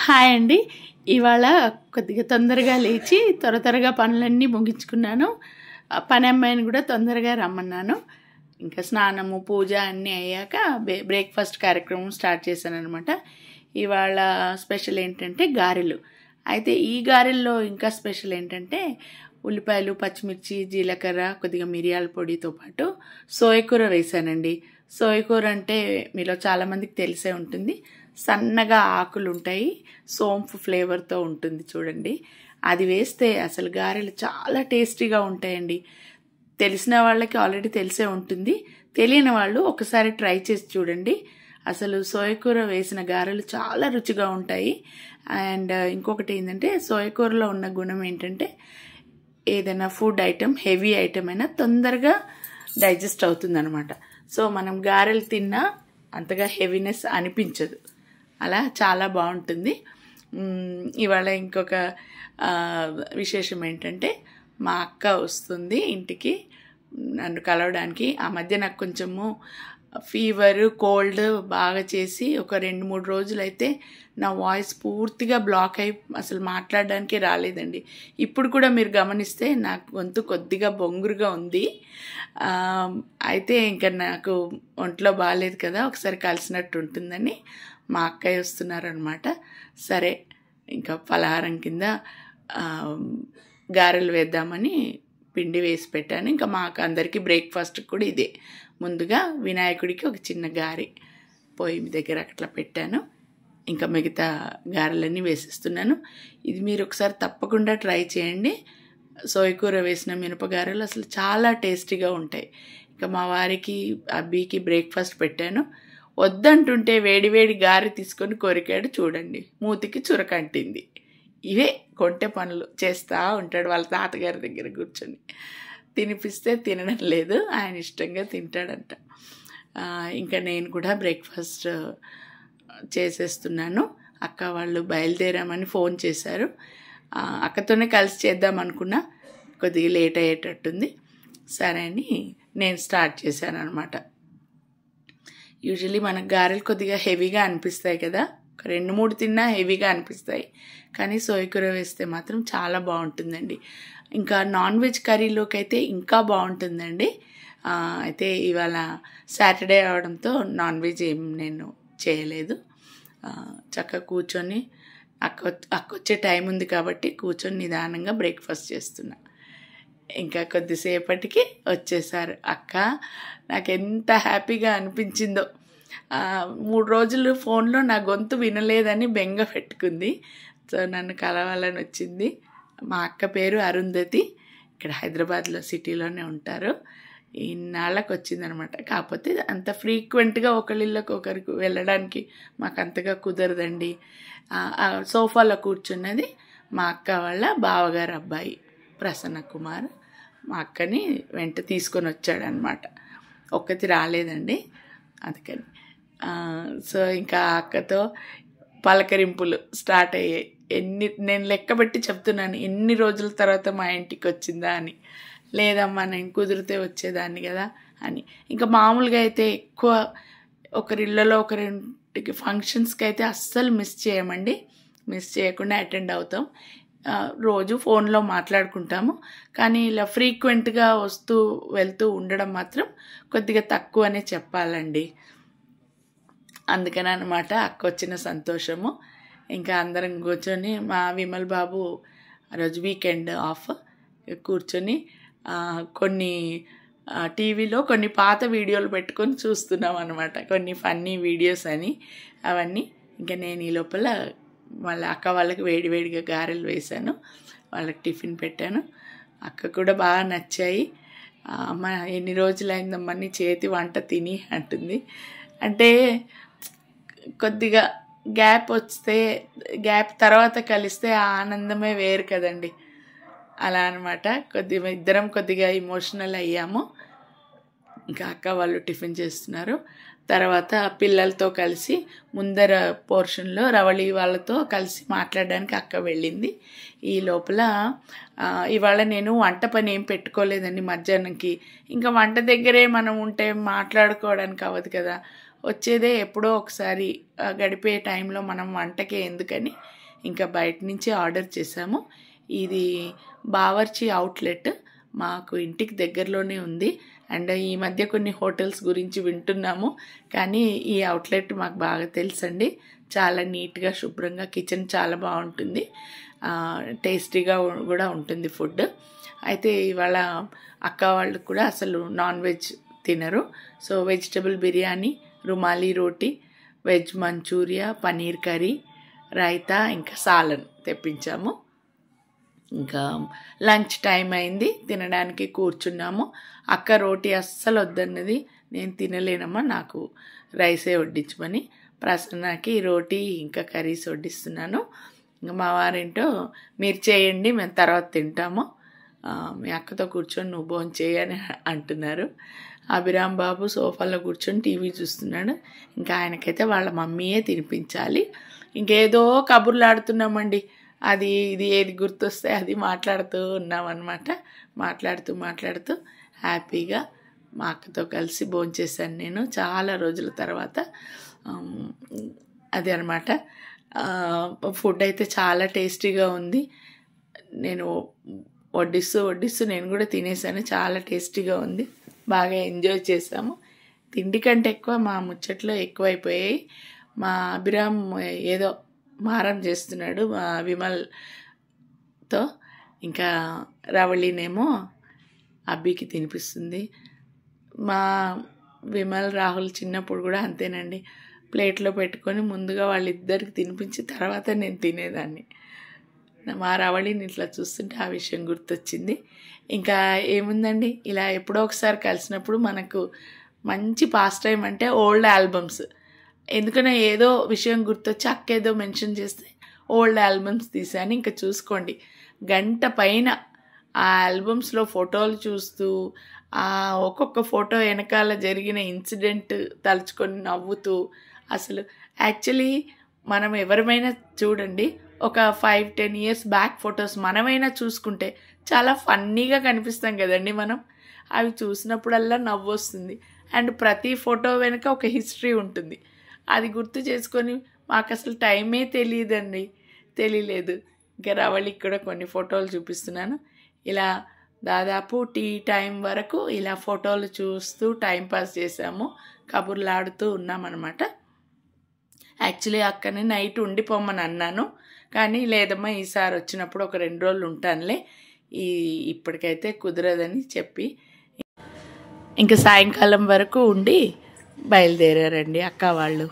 Hi అండి. ఇవాళ కొద్దిగా తొందరగా లేచి త్వరగా పనులన్నీ ముగించుకున్నాను. పని అమ్మాయిని కూడా తొందరగా రమ్మన్నాను. ఇంకా స్నానము పూజ అన్నీ అయ్యాక బ్రేక్ఫాస్ట్ కార్యక్రమం స్టార్ట్ చేశానమాట. ఇవాళ స్పెషల్ ఏంటంటే గారెలు. అయితే ఈ గారెల్లో ఇంకా స్పెషల్ ఏంటంటే ఉల్లిపాయలు, పచ్చిమిర్చి, జీలకర్ర, కొద్దిగా మిరియాల పొడితో పాటు సోయకూర వేసానండి. సోయకూర అంటే మీలో చాలామందికి తెలిసే ఉంటుంది. సన్నగా ఆకులు ఉంటాయి, సోంపు ఫ్లేవర్తో ఉంటుంది చూడండి. అది వేస్తే అసలు గారెలు చాలా టేస్టీగా ఉంటాయండి. తెలిసిన వాళ్ళకి ఆల్రెడీ తెలిసే ఉంటుంది, తెలియని వాళ్ళు ఒకసారి ట్రై చేసి చూడండి. అసలు సోయకూర వేసిన గారెలు చాలా రుచిగా ఉంటాయి. అండ్ ఇంకొకటి ఏంటంటే సోయకూరలో ఉన్న గుణం ఏంటంటే ఏదైనా ఫుడ్ ఐటమ్, హెవీ ఐటమ్ అయినా తొందరగా డైజెస్ట్ అవుతుంది అనమాట. సో మనం గారెలు తిన్నా అంతగా హెవీనెస్ అనిపించదు. అలా చాలా బాగుంటుంది. ఇవాళ ఇంకొక విశేషం ఏంటంటే మా అక్క వస్తుంది ఇంటికి నన్ను కలవడానికి. ఆ మధ్య నాకు కొంచెము ఫీవర్, కోల్డ్ బాగా చేసి ఒక 2-3 రోజులైతే నా వాయిస్ పూర్తిగా బ్లాక్ అయి అసలు మాట్లాడడానికి రాలేదండి. ఇప్పుడు కూడా మీరు గమనిస్తే నాకు గొంతు కొద్దిగా బొంగురుగా ఉంది. అయితే ఇంకా నాకు ఒంట్లో బాగాలేదు కదా, ఒకసారి కలిసినట్టు ఉంటుందని మా అక్కయ్య వస్తున్నారనమాట. సరే ఇంకా పలహారం కింద గారెలు వేద్దామని పిండి వేసి పెట్టాను. ఇంకా మాకు అందరికీ బ్రేక్ఫాస్ట్ కూడా ఇదే. ముందుగా వినాయకుడికి ఒక చిన్న గారె పొయ్యి దగ్గర అట్లా పెట్టాను. ఇంకా మిగతా గారెలన్నీ వేసేస్తున్నాను. ఇది మీరు ఒకసారి తప్పకుండా ట్రై చేయండి. సోయకూర వేసిన మినపగారెలు అసలు చాలా టేస్టీగా ఉంటాయి. ఇంకా మా వారికి, అబ్బీకి బ్రేక్ఫాస్ట్ పెట్టాను. వద్దంటుంటే వేడివేడి గారె తీసుకొని కొరికాడు. చూడండి, మూతికి చురకంటింది. ఇవే కొంటె పనులు చేస్తూ ఉంటాడు వాళ్ళ తాతగారి దగ్గర కూర్చొని. తినిపిస్తే తినడం లేదు, ఆయన ఇష్టంగా తింటాడంట. ఇంకా నేను కూడా బ్రేక్ఫాస్ట్ చేసేస్తున్నాను. అక్క వాళ్ళు బయలుదేరామని ఫోన్ చేశారు. అక్కతోనే కలిసి చేద్దాం అనుకున్నా, కొద్దిగా లేట్ అయ్యేటట్టుంది. సరే అని నేను స్టార్ట్ చేశాను అనమాట. యూజువలీ మనకు గారెలు కొద్దిగా హెవీగా అనిపిస్తాయి కదా, ఒక 2-3 తిన్నా హెవీగా అనిపిస్తాయి. కానీ సోయకూర వేస్తే మాత్రం చాలా బాగుంటుందండి. ఇంకా నాన్ వెజ్ కర్రీలోకి అయితే ఇంకా బాగుంటుందండి. అయితే ఇవాళ సాటర్డే అవడంతో నాన్ వెజ్ ఏం నేను చేయలేదు. చక్కగా కూర్చొని అక్క వచ్చే టైం ఉంది కాబట్టి కూర్చొని నిదానంగా బ్రేక్ఫాస్ట్ చేస్తున్నా. ఇంకా కొద్దిసేపటికి వచ్చేసారు అక్క. నాకు ఎంత హ్యాపీగా అనిపించిందో. 3 రోజులు ఫోన్లో నా గొంతు వినలేదని బెంగ పెట్టుకుంది. సో నన్ను కలవాలని వచ్చింది. మా అక్క పేరు అరుంధతి. ఇక్కడ హైదరాబాద్లో సిటీలోనే ఉంటారు. ఇన్నాళ్ళకి వచ్చిందనమాట. కాకపోతే అంత ఫ్రీక్వెంట్గా ఒకళ్ళకి ఒకరికి వెళ్ళడానికి మాకు అంతగా కుదరదండి. సోఫాలో కూర్చున్నది మా అక్క వాళ్ళ బావగారు అబ్బాయి ప్రసన్న కుమార్. మా అక్కని వెంట తీసుకొని వచ్చాడనమాట. ఒక్కతి రాలేదండి, అందుకని. సో ఇంకా అక్కతో పలకరింపులు స్టార్ట్ అయ్యాయి. నేను లెక్కబెట్టి చెప్తున్నాను, ఎన్ని రోజుల తర్వాత మా ఇంటికి వచ్చిందా అని. లేదమ్మా, నేను కుదిరితే వచ్చేదాన్ని కదా అని. ఇంకా మామూలుగా అయితే ఎక్కువ ఒకరిళ్ళలో ఒకరింటికి ఫంక్షన్స్కి అయితే అస్సలు మిస్ చేయమండి. మిస్ చేయకుండా అటెండ్ అవుతాం. రోజు ఫోన్లో మాట్లాడుకుంటాము. కానీ ఇలా ఫ్రీక్వెంట్గా వస్తూ వెళ్తూ ఉండడం మాత్రం కొద్దిగా తక్కువనే చెప్పాలండి. అందుకని అనమాట అక్క వచ్చిన సంతోషము. ఇంకా అందరం కూర్చొని, మా విమల్ బాబు ఆ రోజు వీకెండ్ ఆఫ్, కూర్చొని కొన్ని టీవీలో కొన్ని పాత వీడియోలు పెట్టుకొని చూస్తున్నాం అనమాట. కొన్ని ఫన్నీ వీడియోస్ అని అవన్నీ. ఇంకా నేను ఈ లోపల వాళ్ళ అక్క వాళ్ళకి వేడివేడిగా గారెలు వేశాను, వాళ్ళకి టిఫిన్ పెట్టాను. అక్క కూడా బాగా నచ్చాయి. అమ్మ ఎన్ని రోజులైందమ్మా నీ చేతి వంట తిని అంటుంది. అంటే కొద్దిగా గ్యాప్ తర్వాత కలిస్తే ఆ ఆనందమే వేరు కదండి. అలా అనమాట. ఇద్దరం కొద్దిగా ఎమోషనల్ అయ్యాము. ఇంకా అక్క వాళ్ళు టిఫిన్ చేస్తున్నారు. తర్వాత పిల్లలతో కలిసి ముందర పోర్షన్లో రవళి వాళ్ళతో కలిసి మాట్లాడడానికి అక్క వెళ్ళింది. ఈ లోపల ఇవాళ నేను వంట పని ఏం పెట్టుకోలేదండి మధ్యాహ్నంకి. ఇంకా వంట దగ్గరే మనం ఉంటే మాట్లాడుకోవడానికి అవ్వదు కదా. వచ్చేదే ఎప్పుడో ఒకసారి గడిపే టైంలో మనం వంటకే ఎందుకని ఇంకా బయట నుంచి ఆర్డర్ చేసాము. ఇది బావర్చి అవుట్లెట్ మాకు ఇంటికి దగ్గరలోనే ఉంది. అండ్ ఈ మధ్య కొన్ని హోటల్స్ గురించి వింటున్నాము, కానీ ఈ అవుట్లెట్ మాకు బాగా తెలుసండి. చాలా నీట్గా శుభ్రంగా కిచెన్ చాలా బాగుంటుంది, టేస్టీగా కూడా ఉంటుంది ఫుడ్. అయితే ఇవాళ అక్క వాళ్ళు కూడా అసలు నాన్ వెజ్ తినరు. So vegetable biryani, rumali roti, veg manchurian, paneer curry, raita, ఇంకా సాలన్ తెప్పించాము. ఇంకా లంచ్ టైం అయింది, తినడానికి కూర్చున్నాము. అక్క రోటీ అస్సలు వద్దన్నది. నేను తినలేనమ్మా, నాకు రైసే వడ్డించమని ప్రసన్నకి రోటీ ఇంకా కర్రీస్ వడ్డిస్తున్నాను. ఇంకా మా వారేంటో మీరు చేయండి, మేము తర్వాత తింటాము, మీ అక్కతో కూర్చొని నువ్వు భోజనం చేయని అంటున్నారు. అభిరామ్ బాబు సోఫాలో కూర్చొని టీవీ చూస్తున్నాడు. ఇంకా ఆయనకైతే వాళ్ళ మమ్మీయే తినిపించాలి. ఇంకేదో కబుర్లు ఆడుతున్నామండి, అది ఇది ఏది గుర్తొస్తే అది మాట్లాడుతూ ఉన్నామన్నమాట. మాట్లాడుతూ హ్యాపీగా మా అక్కతో కలిసి భోంచేశాను నేను చాలా రోజుల తర్వాత. అది అనమాట. ఫుడ్ అయితే చాలా టేస్టీగా ఉంది. నేను వడ్డిస్తూ నేను కూడా తినేసాను. చాలా టేస్టీగా ఉంది, బాగా ఎంజాయ్ చేసాము. తిండి కంటే ఎక్కువ మా ముచ్చట్లో ఎక్కువైపోయాయి. మా అభిరామ్ ఏదో మారం చేస్తున్నాడు మా విమల్తో. ఇంకా రవళినేమో అబ్బికి తినిపిస్తుంది. మా విమల్ రాహుల్ చిన్నప్పుడు కూడా అంతేనండి, ప్లేట్లో పెట్టుకొని ముందుగా వాళ్ళిద్దరికి తినిపించి తర్వాత నేను తినేదాన్ని. మా రవళిని ఇట్లా చూస్తుంటే ఆ విషయం గుర్తొచ్చింది. ఇంకా ఏముందండి, ఇలా ఎప్పుడో ఒకసారి కలిసినప్పుడు మనకు మంచి పాస్ టైం అంటే ఓల్డ్ ఆల్బమ్స్. ఎందుకన్నా ఏదో విషయం గుర్తొచ్చి అక్క ఏదో మెన్షన్ చేస్తే ఓల్డ్ ఆల్బమ్స్ తీసాను. ఇంకా చూసుకోండి, గంట పైన ఆ ఆల్బమ్స్లో ఫోటోలు చూస్తూ ఒక్కొక్క ఫోటో వెనకాల జరిగిన ఇన్సిడెంట్ తలుచుకొని నవ్వుతూ, అసలు యాక్చువల్లీ మనం ఎవరిమైనా చూడండి, ఒక 5-10 ఇయర్స్ బ్యాక్ ఫొటోస్ మనమైనా చూసుకుంటే చాలా ఫన్నీగా కనిపిస్తాం కదండి మనం. అవి చూసినప్పుడల్లా నవ్వు వస్తుంది. అండ్ ప్రతి ఫోటో వెనుక ఒక హిస్టరీ ఉంటుంది. అది గుర్తు చేసుకొని మాకు అసలు టైమే తెలియలేదు. ఇంకా రవళికి కూడా కొన్ని ఫోటోలు చూపిస్తున్నాను. ఇలా దాదాపు టీ టైం వరకు ఇలా ఫోటోలు చూస్తూ టైంపాస్ చేసాము, కబుర్లాడుతూ ఉన్నామన్నమాట. యాక్చువల్లీ అక్కని నైట్ ఉండిపోమని అన్నాను, కానీ లేదమ్మా ఈసారి వచ్చినప్పుడు ఒక 2 రోజులు ఉంటానులే, ఇప్పటికైతే కుదరదని చెప్పి ఇంకా సాయంకాలం వరకు ఉండి బయలుదేరారండి అక్క వాళ్ళు.